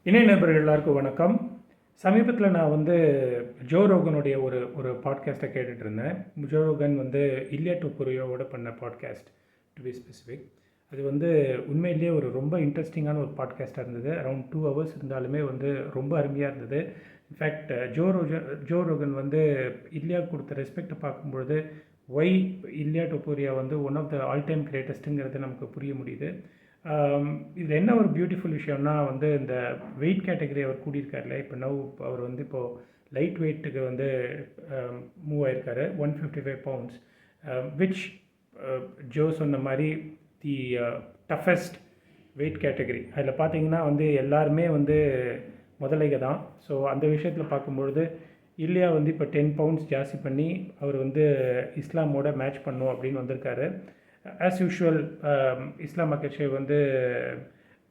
இணைய நண்பர்கள் எல்லாருக்கும் வணக்கம். சமீபத்தில் நான் ஜோ ரோகனுடைய ஒரு ஒரு பாட்காஸ்ட்டை கேட்டுட்டு இருந்தேன். ஜோ ரோகன் இல்லியா டோபுரியோவோட பண்ண பாட்காஸ்ட், டு பி ஸ்பெசிஃபிக். அது உண்மையிலேயே ஒரு ரொம்ப இன்ட்ரெஸ்டிங்கான ஒரு பாட்காஸ்ட்டாக இருந்தது. அரௌண்ட் 2 hours இருந்தாலுமே ரொம்ப அருமையாக இருந்தது. இன்ஃபேக்ட் ஜோ ரோகன் இல்லியா கொடுத்த ரெஸ்பெக்டை பார்க்கும்பொழுது why Ilia Topuria one of the all time கிரேட்டஸ்ட்டுங்கிறது நமக்கு புரிய முடியுது. இதில் என்ன ஒரு பியூட்டிஃபுல் விஷயம்னா இந்த வெயிட் கேட்டகரி அவர் கூடியிருக்காருல. இப்போ அவர் இப்போது லைட் வெயிட்டுக்கு மூவ் ஆயிருக்காரு, 155 pounds, விச் ஜோ சொன்ன மாதிரி தி டஃபஸ்ட் வெயிட் கேட்டகரி. அதில் பார்த்தீங்கன்னா எல்லாருமே முதலைக தான். ஸோ அந்த விஷயத்தில் பார்க்கும்பொழுது இல்லையா இப்போ 10 pounds ஜாஸ்தி பண்ணி அவர் இஸ்லாமோட மேட்ச் பண்ணும் அப்படின்னு வந்திருக்காரு. ஆஸ் யூஷுவல் இஸ்லாம் அக்கட்சி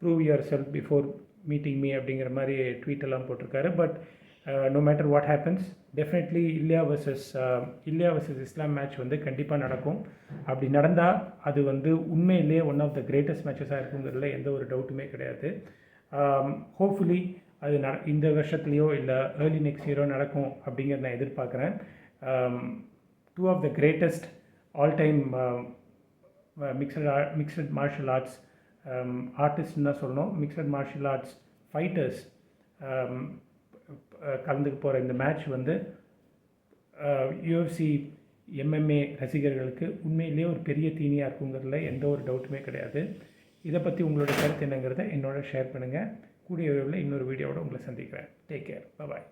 prove yourself before meeting me அப்படிங்கிற மாதிரி ட்வீட் எல்லாம் போட்டிருக்காரு. But no matter what happens, definitely Ilia versus Islam match கண்டிப்பாக நடக்கும். அப்படி நடந்தால் அது உண்மையிலேயே ஒன் ஆஃப் த கிரேட்டஸ்ட் மேட்சஸாக இருக்குங்கிறதுல எந்த ஒரு டவுட்டுமே கிடையாது. ஹோப்ஃபுல்லி அது இந்த வருஷத்துலேயோ இல்லை ஏர்லி நெக்ஸ்ட் இயரோ நடக்கும் அப்படிங்கிறத நான் எதிர்பார்க்குறேன். 2 of the greatest all time mixed martial arts ஆர்டிஸ்ட்னு தான் சொல்லணும், மிக்சட் மார்ஷல் ஆர்ட்ஸ் ஃபைட்டர்ஸ் கலந்துக்க போகிற இந்த மேட்ச் யூஎஃப்சி எம்எம்ஏ ரசிகர்களுக்கு உண்மையிலேயே ஒரு பெரிய தீனியாக இருக்குங்கிறதுல எந்த ஒரு டவுட்டுமே கிடையாது. இதை பற்றி உங்களோட கருத்து என்னங்கிறத என்னோட ஷேர் பண்ணுங்கள். கூடிய விரைவில் இன்னொரு வீடியோவோட உங்களை சந்திக்கிறேன். டேக் கேர், பாய்.